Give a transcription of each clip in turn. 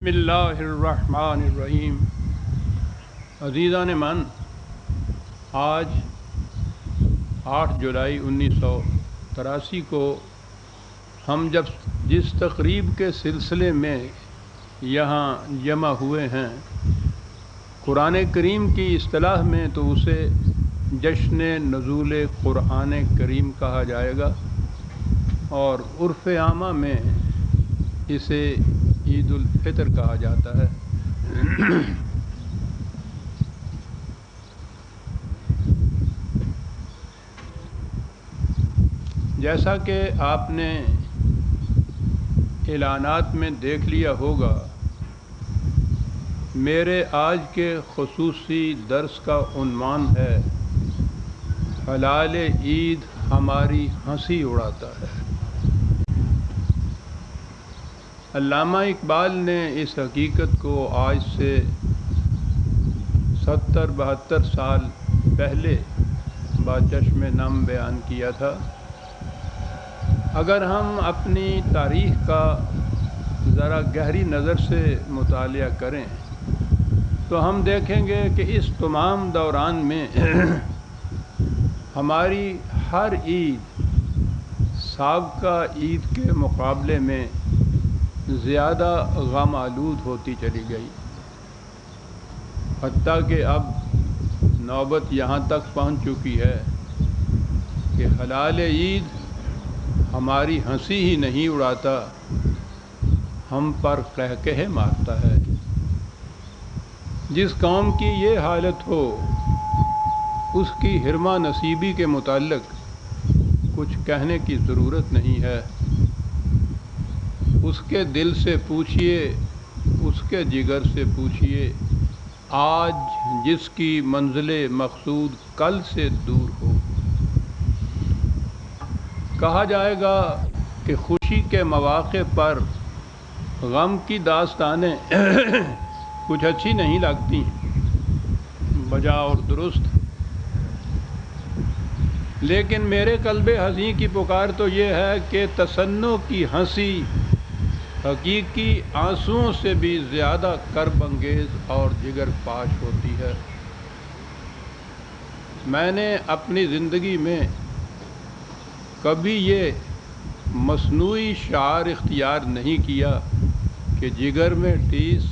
بسم اللہ الرحمن الرحیم۔ عزیزان من، آج 8 جولائی 1983 کو ہم جس تقریب کے سلسلے میں یہاں جمع ہوئے ہیں، قرآن کریم کی اصطلاح میں تو اسے جشن نزول قرآن کریم کہا جائے گا، اور عرف عامہ میں اسے عید الفطر کہا جاتا ہے۔ جیسا کہ آپ نے اعلانات میں دیکھ لیا ہوگا، میرے آج کے خصوصی درس کا عنوان ہے ہلال عید ہماری ہنسی اڑاتا ہے۔ علامہ اقبال نے اس حقیقت کو آج سے 70-72 سال پہلے بچشم نم بیان کیا تھا۔ اگر ہم اپنی تاریخ کا ذرا گہری نظر سے مطالعہ کریں تو ہم دیکھیں گے کہ اس تمام دوران میں ہماری ہر عید سابقہ عید کے مقابلے میں زیادہ غم آلود ہوتی چلی گئی، حتیٰ کہ اب نوبت یہاں تک پہنچ چکی ہے کہ ہلال عید ہماری ہنسی ہی نہیں اڑاتا، ہم پر قہقہے مارتا ہے۔ جس قوم کی یہ حالت ہو، اس کی حرمہ نصیبی کے متعلق کچھ کہنے کی ضرورت نہیں ہے۔ اس کے دل سے پوچھئے، اس کے جگر سے پوچھئے، آج جس کی منزل مقصود کل سے دور ہو۔ کہا جائے گا کہ خوشی کے مواقع پر غم کی داستانیں کچھ اچھی نہیں لگتی، بجا اور درست، لیکن میرے قلب حزین کی پکار تو یہ ہے کہ تصنع کی ہنسی حقیقی آنسوؤں سے بھی زیادہ کرب انگیز اور جگر پاش ہوتی ہے۔ میں نے اپنی زندگی میں کبھی یہ مصنوعی شعار اختیار نہیں کیا کہ جگر میں ٹھیس،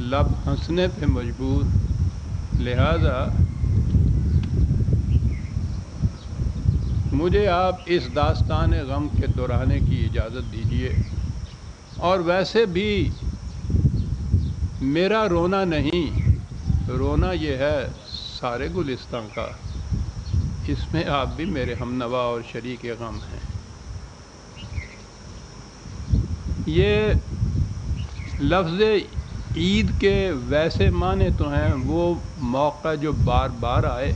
لب ہنسنے پہ مجبور، لہذا مجھے آپ اس داستان غم کے دہرانے کی اجازت دیجیے۔ اور ویسے بھی میرا رونا نہیں، رونا یہ ہے سارے گلستان کا، اس میں آپ بھی میرے ہمنوا اور شریک غم ہیں۔ یہ لفظ عید کے ویسے معنی تو ہیں وہ موقع جو بار بار آئے،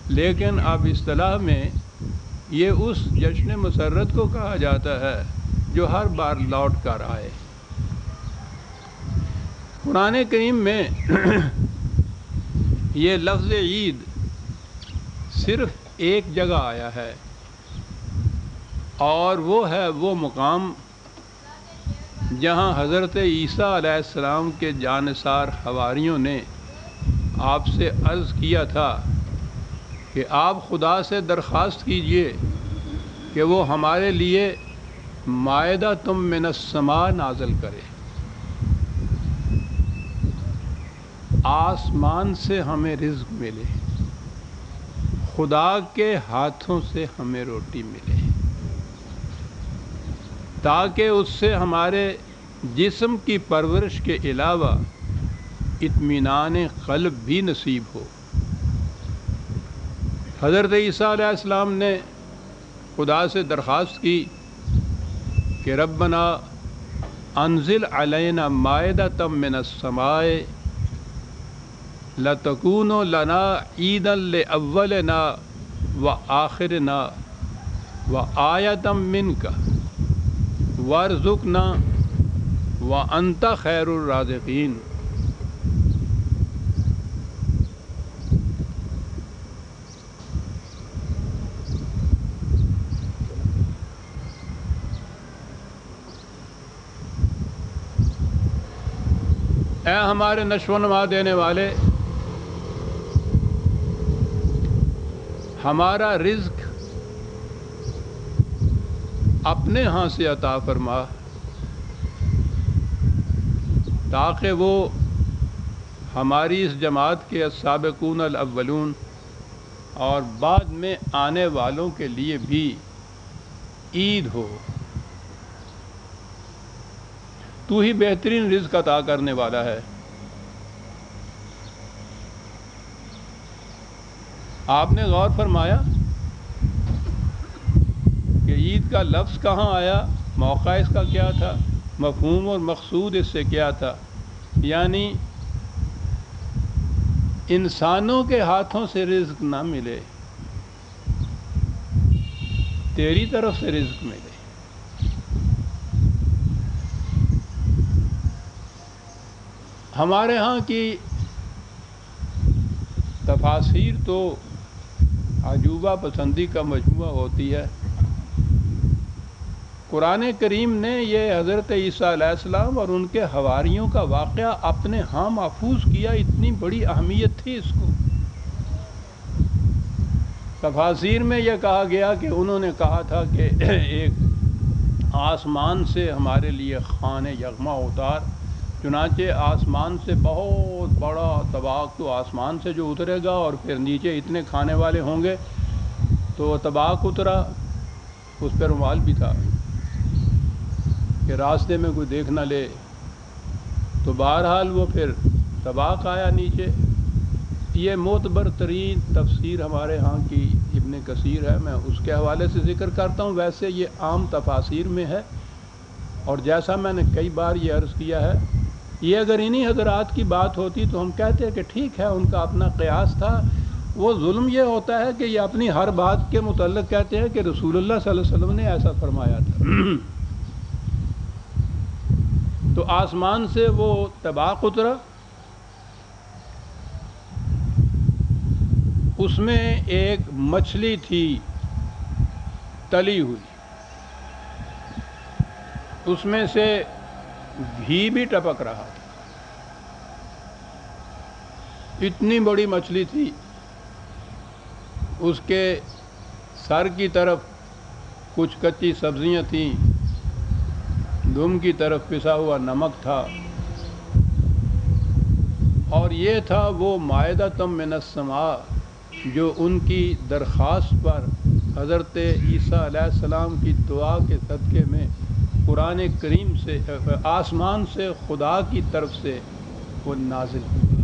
لیکن اب اصطلاح میں یہ اس جشن مسرت کو کہا جاتا ہے جو ہر بار لوٹ کر آئے۔ قرآن کریم میں یہ لفظ عید صرف ایک جگہ آیا ہے، اور وہ ہے وہ مقام جہاں حضرت عیسیٰ علیہ السلام کے جانثار حواریوں نے آپ سے عرض کیا تھا کہ آپ خدا سے درخواست کیجئے کہ وہ ہمارے لیے مائدہ من السماء نازل کرے، آسمان سے ہمیں رزق ملے، خدا کے ہاتھوں سے ہمیں روٹی ملے، تاکہ اس سے ہمارے جسم کی پرورش کے علاوہ اطمینان قلب بھی نصیب ہو۔ حضرت عیسیٰ علیہ السلام نے خدا سے درخواست کی کہ ربنا انزل علینا مائدۃ من السماء لتکون لنا عیدا لاولنا وآخرنا وآیۃ منک وارزقنا وانت خیر الرازقین۔ اے ہمارے نشو و نما دینے والے، ہمارا رزق اپنے ہاں سے عطا فرما تاکہ وہ ہماری اس جماعت کے السابقون الاولون اور بعد میں آنے والوں کے لیے بھی عید ہو۔ تو ہی بہترین رزق عطا کرنے والا ہے۔ آپ نے غور فرمایا کہ عید کا لفظ کہاں آیا، موقع اس کا کیا تھا، مفہوم اور مقصود اس سے کیا تھا؟ یعنی انسانوں کے ہاتھوں سے رزق نہ ملے، تیری طرف سے رزق ملے۔ ہمارے ہاں کی تفاسیر تو عجوبہ پسندی کا مجموعہ ہوتی ہے۔ قرآن کریم نے یہ حضرت عیسیٰ علیہ السلام اور ان کے حواریوں کا واقعہ اپنے ہاں محفوظ کیا، اتنی بڑی اہمیت تھی اس کو۔ تفاسیر میں یہ کہا گیا کہ انہوں نے کہا تھا کہ ایک آسمان سے ہمارے لیے خوان یغما اتار، چنانچہ آسمان سے بہت بڑا طباق تو آسمان سے جو اترے گا اور پھر نیچے اتنے کھانے والے ہوں گے، تو طباق اترا، اس پر رومال بھی تھا کہ راستے میں کوئی دیکھ نہ لے، تو بہرحال وہ پھر طباق آیا نیچے۔ یہ معتبر ترین تفسیر ہمارے ہاں کی ابن کثیر ہے، میں اس کے حوالے سے ذکر کرتا ہوں، ویسے یہ عام تفاسیر میں ہے۔ اور جیسا میں نے کئی بار یہ عرض کیا ہے، یہ اگر انہی حضرات کی بات ہوتی تو ہم کہتے ہیں کہ ٹھیک ہے، ان کا اپنا قیاس تھا۔ وہ ظلم یہ ہوتا ہے کہ یہ اپنی ہر بات کے متعلق کہتے ہیں کہ رسول اللہ صلی اللہ علیہ وسلم نے ایسا فرمایا تھا۔ تو آسمان سے وہ طباق اترا، اس میں ایک مچھلی تھی تلی ہوئی، اس میں سے گھی بھی ٹپک رہا تھا، اتنی بڑی مچھلی تھی۔ اس کے سر کی طرف کچھ کچی سبزیاں تھیں، دم کی طرف پسا ہوا نمک تھا، اور یہ تھا وہ مائدۃ من السماء جو ان کی درخواست پر حضرت عیسیٰ علیہ السلام کی دعا کے صدقے میں قرآن کریم سے آسمان سے خدا کی طرف سے وہ نازل ہوا۔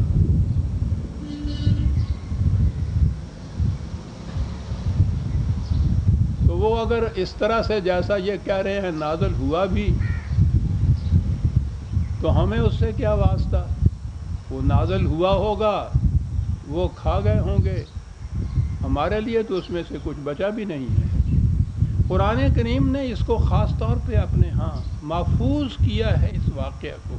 تو وہ اگر اس طرح سے جیسا یہ کہہ رہے ہیں نازل ہوا بھی، تو ہمیں اس سے کیا واسطہ؟ وہ نازل ہوا ہوگا، وہ کھا گئے ہوں گے، ہمارے لیے تو اس میں سے کچھ بچا بھی نہیں ہے۔ قرآن کریم نے اس کو خاص طور پہ اپنے ہاں محفوظ کیا ہے، اس واقعہ کو۔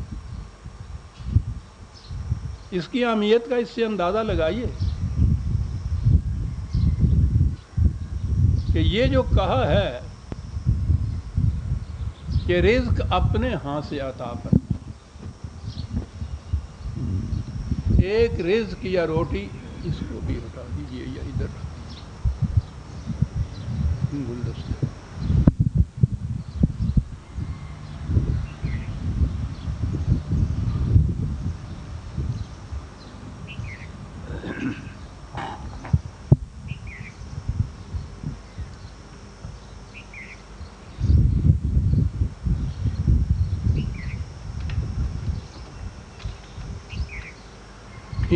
اس کی اہمیت کا اس سے اندازہ لگائیے کہ یہ جو کہا ہے کہ رزق اپنے ہاں سے عطا فرما، ایک رزق یا روٹی، اس کو بھی ہٹا دیجیے یا ادھر گلدستے۔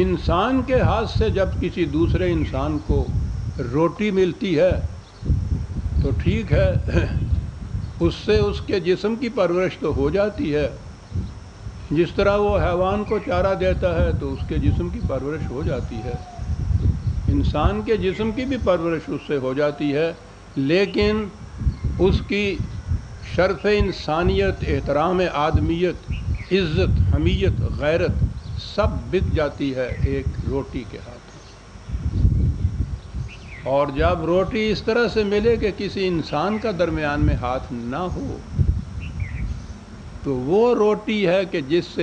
انسان کے ہاتھ سے جب کسی دوسرے انسان کو روٹی ملتی ہے تو ٹھیک ہے، اس سے اس کے جسم کی پرورش تو ہو جاتی ہے، جس طرح وہ حیوان کو چارہ دیتا ہے تو اس کے جسم کی پرورش ہو جاتی ہے، انسان کے جسم کی بھی پرورش اس سے ہو جاتی ہے، لیکن اس کی شرف انسانیت، احترام آدمیت، عزت، حمیت، غیرت سب بک جاتی ہے ایک روٹی کے ہاتھ۔ اور جب روٹی اس طرح سے ملے کہ کسی انسان کا درمیان میں ہاتھ نہ ہو، تو وہ روٹی ہے کہ جس سے